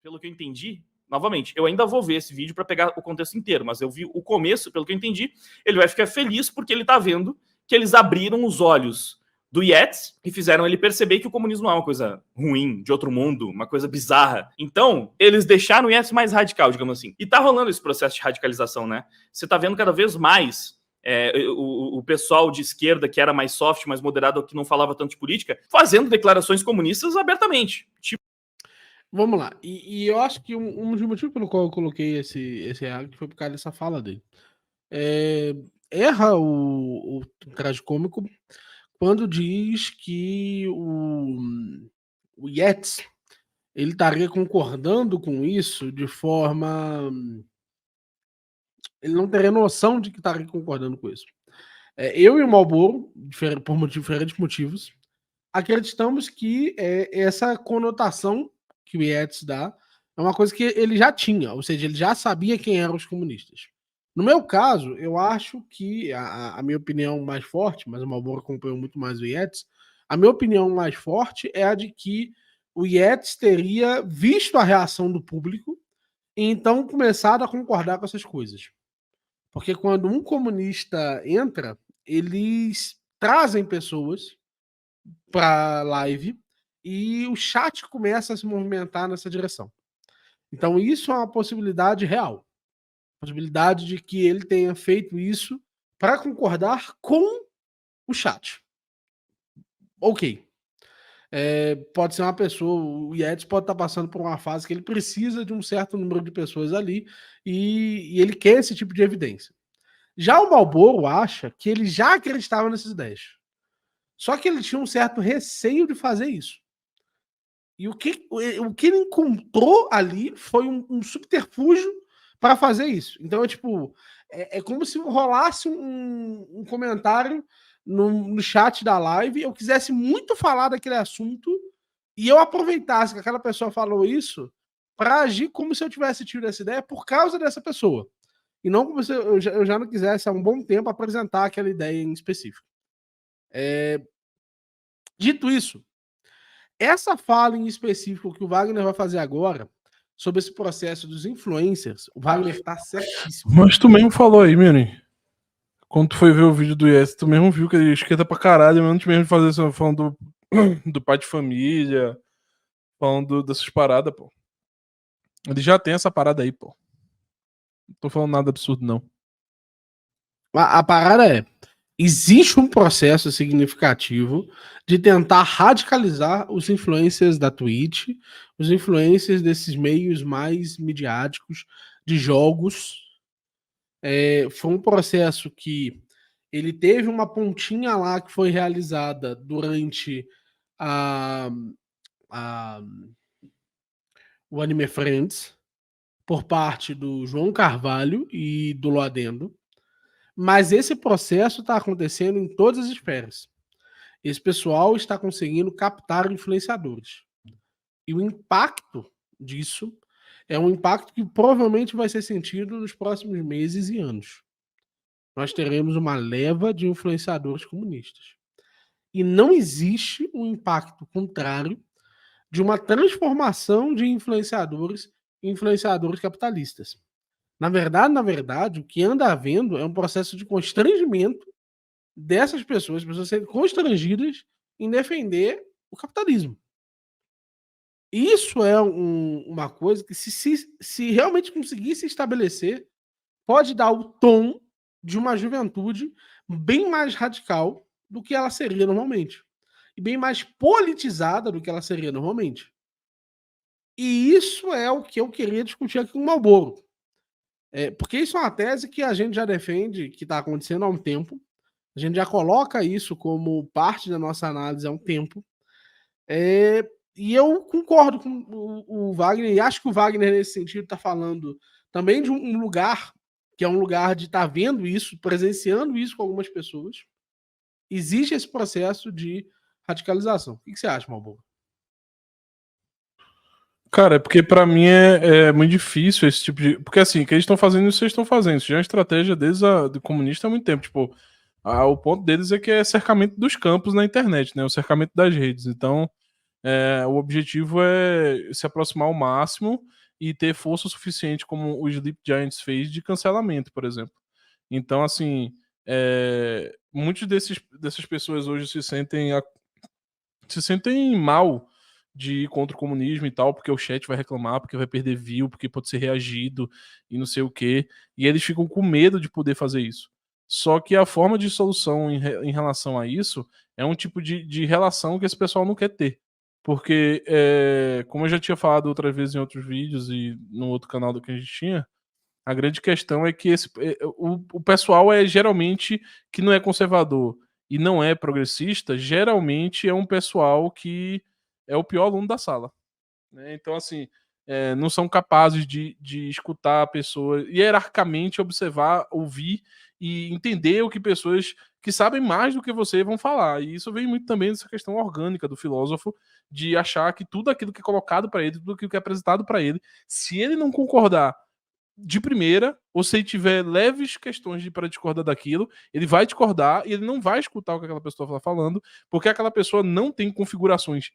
pelo que eu entendi, novamente, eu ainda vou ver esse vídeo para pegar o contexto inteiro, mas eu vi o começo, pelo que eu entendi, ele vai ficar feliz porque ele tá vendo que eles abriram os olhos do Yates e fizeram ele perceber que o comunismo não é uma coisa ruim, de outro mundo, uma coisa bizarra. Então, eles deixaram o Yates mais radical, digamos assim. E tá rolando esse processo de radicalização, né? Você tá vendo cada vez mais o pessoal de esquerda, que era mais soft, mais moderado, que não falava tanto de política, fazendo declarações comunistas abertamente. Tipo... Vamos lá. E eu acho que um dos motivos pelo qual eu coloquei esse react foi por causa dessa fala dele. Erra o tragicômico quando diz que o Yates ele estaria concordando com isso de forma... Ele não teria noção de que estaria concordando com isso. Eu e o Malboro, por diferentes motivos, acreditamos que essa conotação que o Yates dá é uma coisa que ele já tinha, ou seja, ele já sabia quem eram os comunistas. No meu caso, eu acho que a minha opinião mais forte, mas o Malboro acompanhou muito mais o Yates, a minha opinião mais forte é a de que o Yates teria visto a reação do público e então começado a concordar com essas coisas. Porque quando um comunista entra, eles trazem pessoas para live e o chat começa a se movimentar nessa direção. Então isso é uma possibilidade real. Possibilidade de que ele tenha feito isso para concordar com o chat. Ok. Pode ser uma pessoa, o Yates pode estar passando por uma fase que ele precisa de um certo número de pessoas ali e ele quer esse tipo de evidência. Já o Malboro acha que ele já acreditava nessas ideias. Só que ele tinha um certo receio de fazer isso. E o que ele encontrou ali foi um subterfúgio para fazer isso. Então é como se rolasse um comentário no chat da live, eu quisesse muito falar daquele assunto e eu aproveitasse que aquela pessoa falou isso para agir como se eu tivesse tido essa ideia por causa dessa pessoa. E não como se eu já não quisesse há um bom tempo apresentar aquela ideia em específico. Dito isso, essa fala em específico que o Wagner vai fazer agora, sobre esse processo dos influencers, o Wagner tá certíssimo. Mas tu mesmo falou aí, Mini. Quando tu foi ver o vídeo do Yes, tu mesmo viu que ele esquenta pra caralho, antes mesmo de fazer isso, falando do pai de família, falando dessas paradas, pô. Ele já tem essa parada aí, pô. Não tô falando nada absurdo, não. A parada existe um processo significativo de tentar radicalizar os influencers da Twitch, os influencers desses meios mais midiáticos de jogos. Foi um processo que ele teve uma pontinha lá que foi realizada durante o Anime Friends, por parte do João Carvalho e do Loadendo. Mas esse processo está acontecendo em todas as esferas. Esse pessoal está conseguindo captar influenciadores. E o impacto disso é um impacto que provavelmente vai ser sentido nos próximos meses e anos. Nós teremos uma leva de influenciadores comunistas. E não existe um impacto contrário de uma transformação de influenciadores em influenciadores capitalistas. Na verdade, o que anda havendo é um processo de constrangimento dessas pessoas, as pessoas serem constrangidas em defender o capitalismo. Isso é uma coisa que, se realmente conseguir se estabelecer, pode dar o tom de uma juventude bem mais radical do que ela seria normalmente. E bem mais politizada do que ela seria normalmente. E isso é o que eu queria discutir aqui com o Malboro. Porque isso é uma tese que a gente já defende, que está acontecendo há um tempo. A gente já coloca isso como parte da nossa análise há um tempo. E eu concordo com o Wagner, e acho que o Wagner, nesse sentido, está falando também de um lugar, que é um lugar de estar vendo isso, presenciando isso com algumas pessoas. Existe esse processo de radicalização. O que você acha, Malboro? Cara, é porque pra mim é muito difícil esse tipo de... Porque assim, o que eles estão fazendo, isso eles estão fazendo. Isso já é uma estratégia do comunista há muito tempo. Tipo, o ponto deles é que é cercamento dos campos na internet, né? O cercamento das redes. Então, o objetivo é se aproximar ao máximo e ter força suficiente como o Sleep Giants fez de cancelamento, por exemplo. Então, assim, muitas dessas pessoas hoje se sentem mal de ir contra o comunismo e tal, porque o chat vai reclamar, porque vai perder view, porque pode ser reagido e não sei o quê. E eles ficam com medo de poder fazer isso. Só que a forma de solução em relação a isso é um tipo de relação que esse pessoal não quer ter. Porque, como eu já tinha falado outras vezes em outros vídeos e no outro canal do que a gente tinha, a grande questão é que o pessoal geralmente que não é conservador e não é progressista, geralmente é um pessoal que é o pior aluno da sala. Né? Então, assim, não são capazes de escutar a pessoa, hierarquicamente observar, ouvir e entender o que pessoas que sabem mais do que você vão falar. E isso vem muito também dessa questão orgânica do filósofo, de achar que tudo aquilo que é colocado para ele, tudo aquilo que é apresentado para ele, se ele não concordar de primeira, ou se ele tiver leves questões para discordar daquilo, ele vai discordar e ele não vai escutar o que aquela pessoa está falando, porque aquela pessoa não tem configurações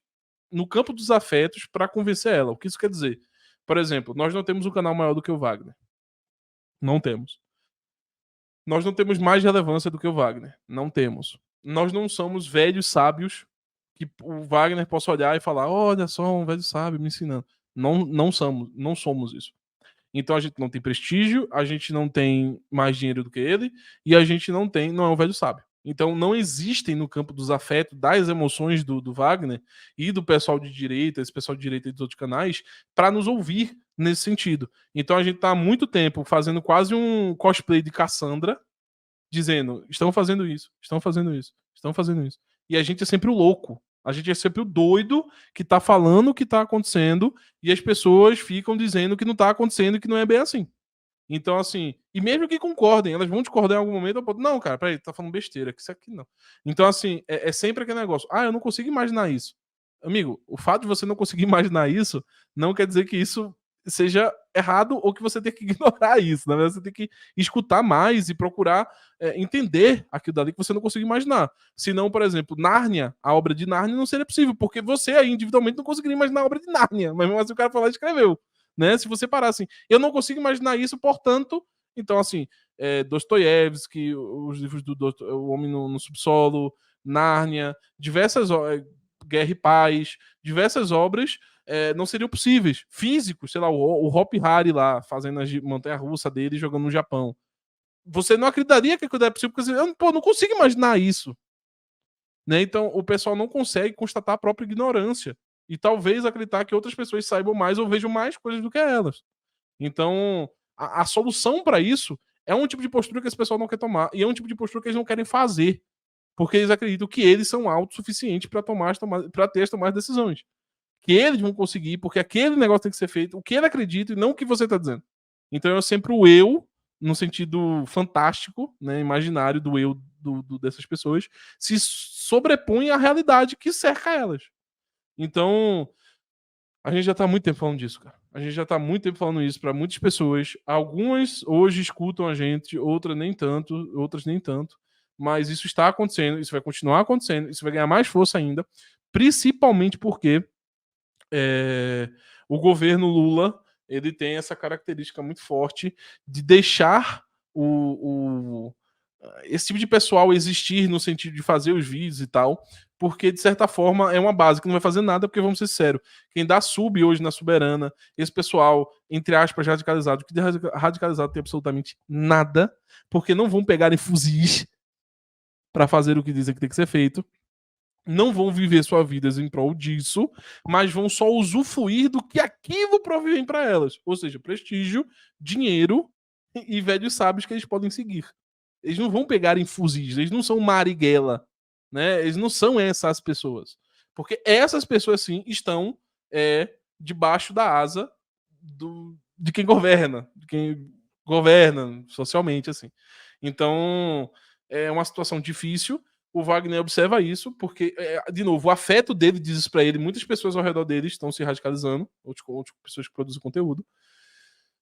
no campo dos afetos para convencer ela. O que isso quer dizer? Por exemplo, nós não temos um canal maior do que o Wagner. Não temos. Nós não temos mais relevância do que o Wagner. Não temos. Nós não somos velhos sábios que o Wagner possa olhar e falar: olha só, um velho sábio me ensinando. Não somos isso. Então a gente não tem prestígio, a gente não tem mais dinheiro do que ele, e a gente não é um velho sábio. Então não existem no campo dos afetos, das emoções do Wagner e do pessoal de direita, esse pessoal de direita e dos outros canais, para nos ouvir nesse sentido. Então a gente está há muito tempo fazendo quase um cosplay de Cassandra, dizendo: estão fazendo isso, estão fazendo isso, estão fazendo isso. E a gente é sempre o louco. A gente é sempre o doido que tá falando o que tá acontecendo e as pessoas ficam dizendo que não tá acontecendo e que não é bem assim. Então, assim, e mesmo que concordem, elas vão discordar em algum momento, não, cara, peraí, tá falando besteira, que isso aqui não. Então, assim, é sempre aquele negócio: eu não consigo imaginar isso. Amigo, o fato de você não conseguir imaginar isso não quer dizer que isso seja errado ou que você tem que ignorar isso. Na verdade, você tem que escutar mais e procurar entender aquilo dali que você não conseguiu imaginar. Senão, por exemplo, Nárnia, a obra de Nárnia não seria possível, porque você aí individualmente não conseguiria imaginar a obra de Nárnia, mas mesmo assim o cara falou e escreveu. Né? Se você parar assim, eu não consigo imaginar isso, portanto, então assim, Dostoiévski, os livros do O Homem no Subsolo, Nárnia, diversas Guerra e Paz, diversas obras não seriam possíveis. Físicos, sei lá, o Hop Hari lá, fazendo a montanha-russa dele jogando no Japão. Você não acreditaria que aquilo é possível, porque eu não consigo imaginar isso. Né? Então, o pessoal não consegue constatar a própria ignorância. E talvez acreditar que outras pessoas saibam mais ou vejam mais coisas do que elas. Então, a solução para isso é um tipo de postura que esse pessoal não quer tomar. E é um tipo de postura que eles não querem fazer. Porque eles acreditam que eles são autossuficientes para ter as tomadas de decisões. Que eles vão conseguir, porque aquele negócio tem que ser feito, o que ele acredita e não o que você está dizendo. Então é sempre o eu, no sentido fantástico, né, imaginário do eu dessas pessoas, se sobrepõe à realidade que cerca elas. Então, a gente já está há muito tempo falando disso, cara. A gente já está há muito tempo falando isso para muitas pessoas. Algumas hoje escutam a gente, outras nem tanto. Mas isso está acontecendo, isso vai continuar acontecendo, isso vai ganhar mais força ainda, principalmente porque o governo Lula ele tem essa característica muito forte de deixar esse tipo de pessoal existir no sentido de fazer os vídeos e tal, porque de certa forma é uma base que não vai fazer nada, porque vamos ser sérios, quem dá sub hoje na Soberana, esse pessoal, entre aspas, radicalizado, que de radicalizado tem absolutamente nada, porque não vão pegar em fuzis para fazer o que dizem que tem que ser feito, não vão viver suas vidas em prol disso, mas vão só usufruir do que aquilo provém para elas. Ou seja, prestígio, dinheiro e velhos sábios que eles podem seguir. Eles não vão pegar em fuzis, eles não são Marighella, né? Eles não são essas pessoas. Porque essas pessoas, sim, estão debaixo da asa de quem governa socialmente, assim. Então, é uma situação difícil. O Wagner observa isso, porque, de novo, o afeto dele diz isso pra ele. Muitas pessoas ao redor dele estão se radicalizando, outras pessoas que produzem conteúdo.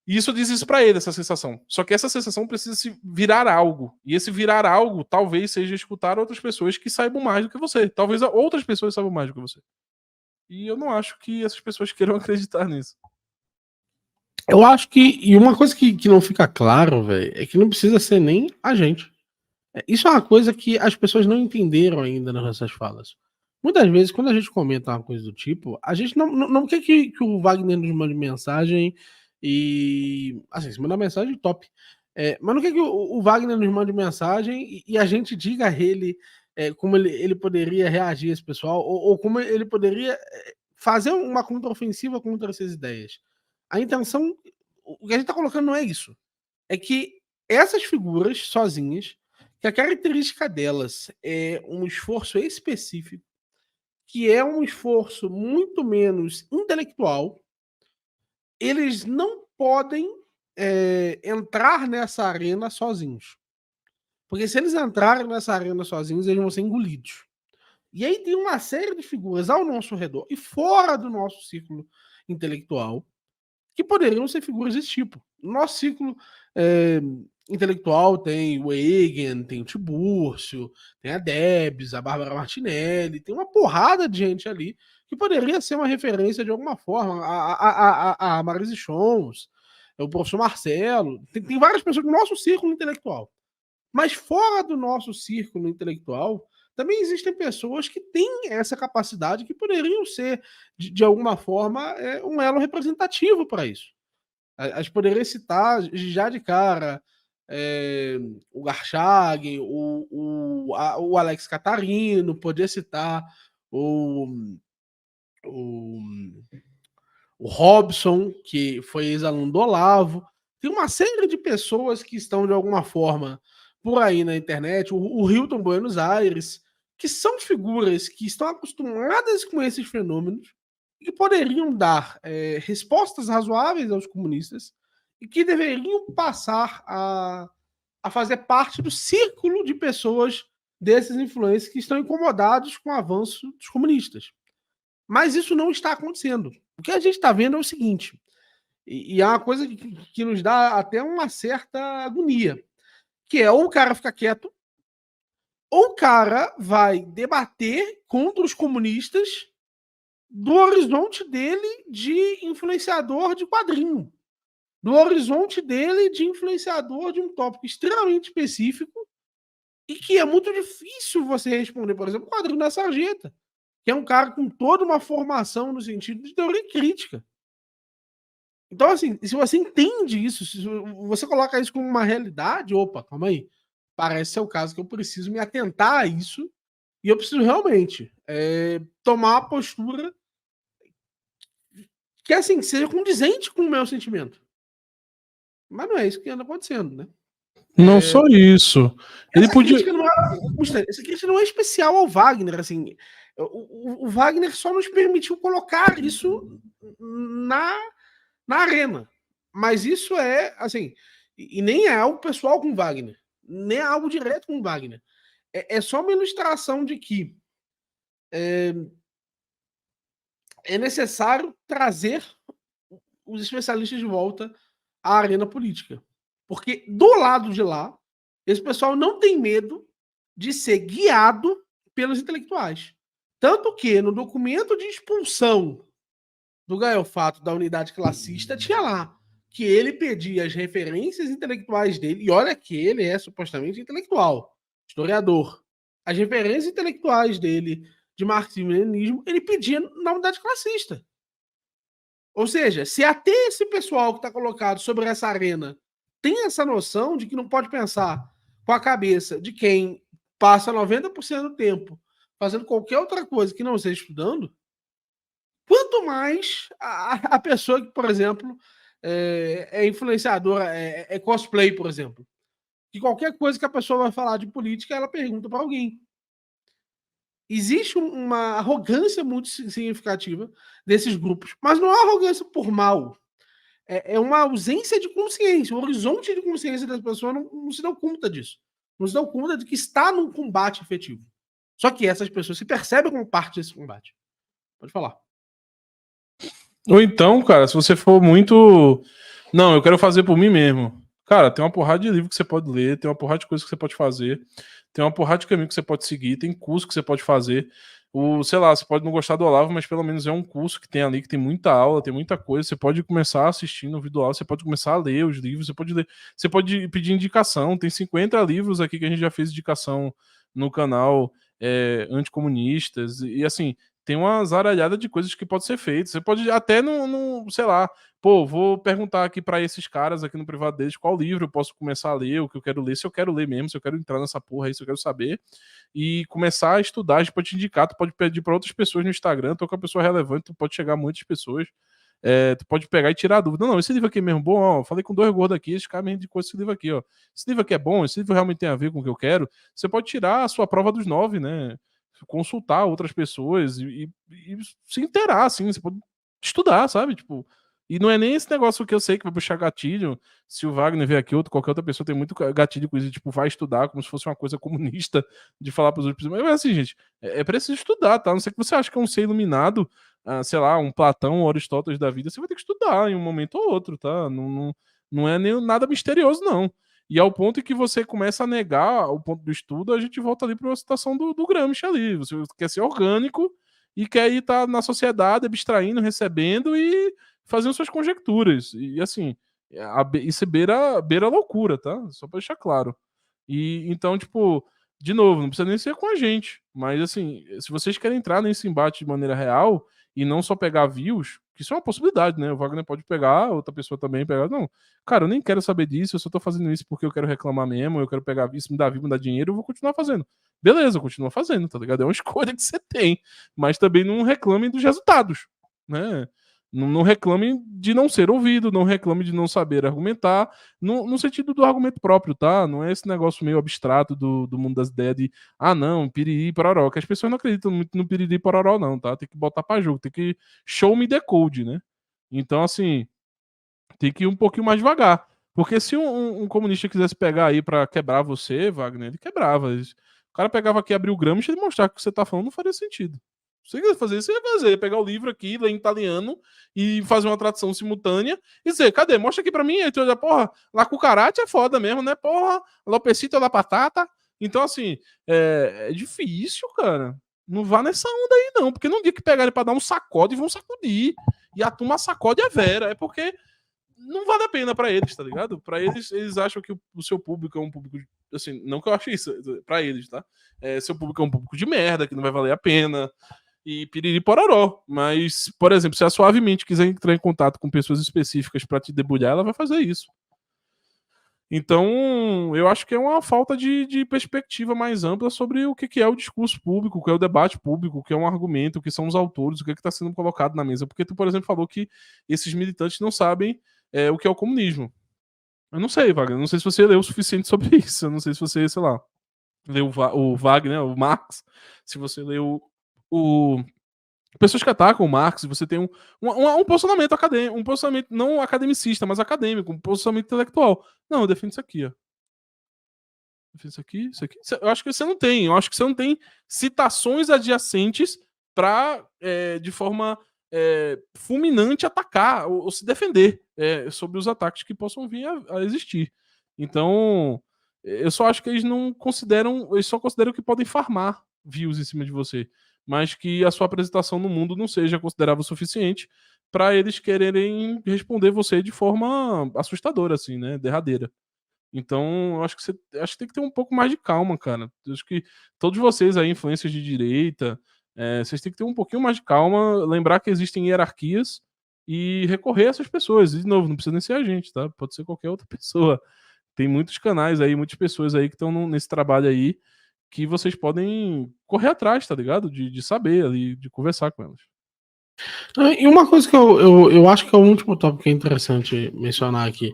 E isso diz isso pra ele, essa sensação. Só que essa sensação precisa se virar algo. E esse virar algo talvez seja escutar outras pessoas que saibam mais do que você. Talvez outras pessoas saibam mais do que você. E eu não acho que essas pessoas queiram acreditar nisso. Eu acho que. E uma coisa que não fica claro, velho, é que não precisa ser nem a gente. Isso é uma coisa que as pessoas não entenderam ainda nas nossas falas. Muitas vezes, quando a gente comenta uma coisa do tipo, a gente não quer que o Wagner nos mande mensagem e. Assim, se mandar mensagem, top. Mas não quer que o Wagner nos mande mensagem e a gente diga a ele como ele poderia reagir a esse pessoal, ou como ele poderia fazer uma contraofensiva contra essas ideias. A intenção, o que a gente está colocando não é isso. É que essas figuras sozinhas, que a característica delas é um esforço específico, que é um esforço muito menos intelectual, eles não podem entrar nessa arena sozinhos. Porque se eles entrarem nessa arena sozinhos, eles vão ser engolidos. E aí tem uma série de figuras ao nosso redor e fora do nosso círculo intelectual que poderiam ser figuras desse tipo. No nosso círculo intelectual tem o Eigen, tem o Tibúrcio, tem a Debs, a Bárbara Martinelli, tem uma porrada de gente ali que poderia ser uma referência de alguma forma. A Marise Chons, o professor Marcelo, tem várias pessoas do nosso círculo intelectual. Mas fora do nosso círculo intelectual, também existem pessoas que têm essa capacidade que poderiam ser, de alguma forma, um elo representativo para isso. A gente poderia citar já de cara o Garchag, o Alex Catarino, poderia citar o Robson, que foi ex-aluno do Olavo. Tem uma série de pessoas que estão, de alguma forma, por aí na internet, o Hilton Buenos Aires, que são figuras que estão acostumadas com esses fenômenos e que poderiam dar respostas razoáveis aos comunistas e que deveriam passar a fazer parte do círculo de pessoas desses influencers que estão incomodados com o avanço dos comunistas. Mas isso não está acontecendo. O que a gente está vendo é o seguinte, e é uma coisa que nos dá até uma certa agonia, que é ou o cara fica quieto, ou o cara vai debater contra os comunistas do horizonte dele de influenciador de quadrinho, do horizonte dele de influenciador de um tópico extremamente específico e que é muito difícil você responder, por exemplo, o quadrinho da Sarjeta, que é um cara com toda uma formação no sentido de teoria crítica. Então, assim, se você entende isso, se você coloca isso como uma realidade, opa, calma aí, parece ser o caso que eu preciso me atentar a isso e eu preciso realmente tomar uma postura que, assim, seja condizente com o meu sentimento. Mas não é isso que anda acontecendo, né? Não só isso. Ele podia. Essa crítica não é especial ao Wagner, assim. O Wagner só nos permitiu colocar isso na arena. Mas isso é, assim, e nem é algo pessoal com o Wagner, nem é algo direto com o Wagner. É só uma ilustração de que é necessário trazer os especialistas de volta à arena política. Porque do lado de lá, esse pessoal não tem medo de ser guiado pelos intelectuais. Tanto que no documento de expulsão do Gael Fato da unidade classista tinha lá que ele pedia as referências intelectuais dele, e olha que ele é supostamente intelectual, historiador. As referências intelectuais dele de marxismo e leninismo, ele pedia na unidade classista. Ou seja, se até esse pessoal que está colocado sobre essa arena tem essa noção de que não pode pensar com a cabeça de quem passa 90% do tempo fazendo qualquer outra coisa que não seja estudando, quanto mais a pessoa que, por exemplo, é influenciadora, é cosplay, por exemplo. Que qualquer coisa que a pessoa vai falar de política, ela pergunta para alguém. Existe uma arrogância muito significativa desses grupos, mas não é arrogância por mal. É uma ausência de consciência. O horizonte de consciência das pessoas não se dão conta disso. Não se dão conta de que está num combate efetivo. Só que essas pessoas se percebem como parte desse combate. Pode falar. Ou então, cara, se você for muito. Não, eu quero fazer por mim mesmo. Cara, tem uma porrada de livro que você pode ler, tem uma porrada de coisa que você pode fazer, tem uma porrada de caminho que você pode seguir, tem curso que você pode fazer. Sei lá, você pode não gostar do Olavo, mas pelo menos é um curso que tem ali, que tem muita aula, tem muita coisa. Você pode começar assistindo o vídeo aula, você pode começar a ler os livros, você pode pedir indicação. Tem 50 livros aqui que a gente já fez indicação no canal, anticomunistas, e assim, tem uma zaralhada de coisas que pode ser feito. Você pode até sei lá, pô, vou perguntar aqui pra esses caras aqui no privado deles qual livro eu posso começar a ler, o que eu quero ler, se eu quero ler mesmo, se eu quero entrar nessa porra aí, se eu quero saber, e começar a estudar. A gente pode te indicar, tu pode pedir pra outras pessoas no Instagram, tu é uma pessoa relevante, tu pode chegar a muitas pessoas, tu pode pegar e tirar a dúvida. Não, esse livro aqui é mesmo bom, ó, falei com 2 gordos aqui, esse cara me indicou esse livro aqui, ó. Esse livro aqui é bom, esse livro realmente tem a ver com o que eu quero. Você pode tirar a sua prova dos 9, né? Consultar outras pessoas e se inteirar, assim, você pode estudar, sabe? Tipo, e não é nem esse negócio que eu sei que vai puxar gatilho. Se o Wagner vier aqui, ou qualquer outra pessoa tem muito gatilho com isso, tipo, vai estudar como se fosse uma coisa comunista de falar pros outros. Mas assim, gente, é preciso estudar, tá? A não ser que você acha que é um ser iluminado, sei lá, um Platão, um Aristóteles da vida, você vai ter que estudar em um momento ou outro, tá? Não é nem nada misterioso, não. E ao ponto em que você começa a negar o ponto do estudo, a gente volta ali para uma situação do Gramsci ali. Você quer ser orgânico e quer estar na sociedade, abstraindo, recebendo e fazendo suas conjecturas. E assim, isso beira a loucura, tá? Só para deixar claro. E então, tipo, de novo, não precisa nem ser com a gente. Mas assim, se vocês querem entrar nesse embate de maneira real e não só pegar views, que isso é uma possibilidade, né? O Wagner pode pegar, outra pessoa também pegar. Não, cara, eu nem quero saber disso, eu só tô fazendo isso porque eu quero reclamar mesmo, eu quero pegar isso, me dá view, me dá dinheiro, eu vou continuar fazendo. Beleza, continua fazendo, tá ligado? É uma escolha que você tem. Mas também não reclamem dos resultados, né? Não reclame de não ser ouvido, não reclame de não saber argumentar, no sentido do argumento próprio, tá? Não é esse negócio meio abstrato do mundo das ideias de, não, piriri, pororó, que as pessoas não acreditam muito no piriri, pororó, não, tá? Tem que botar pra jogo, tem que show me the code, né? Então, assim, tem que ir um pouquinho mais devagar. Porque se um comunista quisesse pegar aí pra quebrar você, Wagner, ele quebrava. O cara pegava aqui, abrir o Gramsci e mostrar que o que você tá falando não faria sentido. Se você quiser fazer isso, você ia fazer. Pegar o livro aqui, ler em italiano e fazer uma tradução simultânea e dizer, cadê? Mostra aqui pra mim. Aí tu olha, porra, la cucaracha é foda mesmo, né? Porra, lopecito la patata. Então, assim, é difícil, cara. Não vá nessa onda aí, não. Porque não diga que pegar ele pra dar um sacode e vão sacudir. E a turma sacode a vera. É porque não vale a pena pra eles, tá ligado? Pra eles acham que o seu público é um público, assim, não que eu ache isso, pra eles, tá? Seu público é um público de merda, que não vai valer a pena, e piriri pororó. Mas, por exemplo, se a Suavemente quiser entrar em contato com pessoas específicas pra te debulhar, ela vai fazer isso. Então, eu acho que é uma falta de perspectiva mais ampla sobre o que é o discurso público, o que é o debate público, o que é um argumento, o que são os autores, o que está sendo colocado na mesa. Porque tu, por exemplo, falou que esses militantes não sabem o que é o comunismo. Eu não sei, Wagner. Eu não sei se você leu o suficiente sobre isso. Eu não sei se você, sei lá, leu o Wagner, o Marx, se você leu o pessoas que atacam o Marx, você tem um posicionamento acadêmico, um posicionamento não academicista, mas acadêmico, um posicionamento intelectual. Não, eu defendo isso aqui, ó. Defendo isso aqui, isso aqui. Eu acho que você não tem. Eu acho que você não tem citações adjacentes para, de forma fulminante, atacar ou se defender sobre os ataques que possam vir a existir. Então, eu só acho que eles não consideram, eles só consideram que podem farmar views em cima de você, mas que a sua apresentação no mundo não seja considerável o suficiente para eles quererem responder você de forma assustadora, assim, né, derradeira. Então, eu acho que acho que tem que ter um pouco mais de calma, cara. Eu acho que todos vocês aí, influências de direita, vocês têm que ter um pouquinho mais de calma, lembrar que existem hierarquias e recorrer a essas pessoas. E, de novo, não precisa nem ser a gente, tá? Pode ser qualquer outra pessoa. Tem muitos canais aí, muitas pessoas aí que estão nesse trabalho aí que vocês podem correr atrás, tá ligado? De saber ali, de conversar com elas. E uma coisa que eu acho que é o último tópico que é interessante mencionar aqui.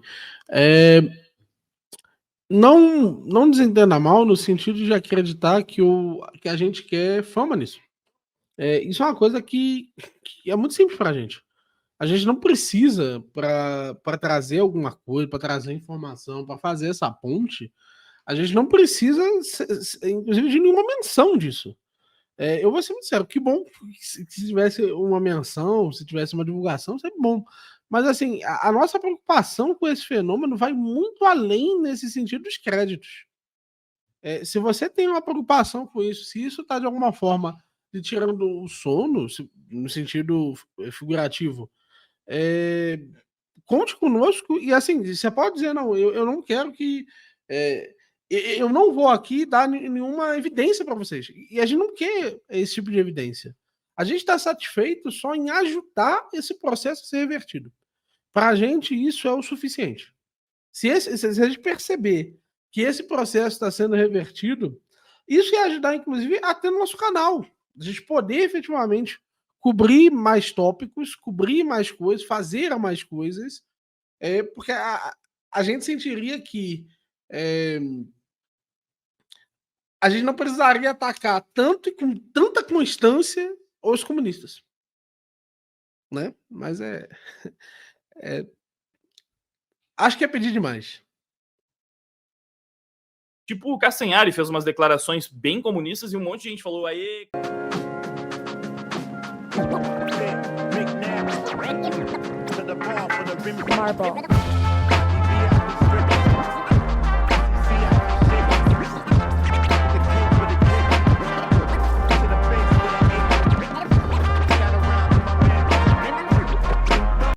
Não desentenda mal no sentido de acreditar que a gente quer fama nisso. Isso é uma coisa que é muito simples pra gente. A gente não precisa, para trazer alguma coisa, para trazer informação, para fazer essa ponte, a gente não precisa, inclusive, de nenhuma menção disso. Eu vou ser muito sincero, que bom se tivesse uma menção, se tivesse uma divulgação, seria bom. Mas, assim, a nossa preocupação com esse fenômeno vai muito além nesse sentido dos créditos. Se você tem uma preocupação com isso, se isso está, de alguma forma, tirando o sono, no sentido figurativo, conte conosco e assim, você pode dizer, não, eu não quero que... eu não vou aqui dar nenhuma evidência para vocês. E a gente não quer esse tipo de evidência. A gente está satisfeito só em ajudar esse processo a ser revertido. Para a gente, isso é o suficiente. Se a gente perceber que esse processo está sendo revertido, isso ia ajudar, inclusive, a ter no nosso canal. A gente poder efetivamente cobrir mais tópicos, cobrir mais coisas, fazer mais coisas, porque a gente sentiria que a gente não precisaria atacar tanto e com tanta constância os comunistas. Né? Mas acho que é pedir demais. Tipo, o Castanhari fez umas declarações bem comunistas e um monte de gente falou, aê... Marble.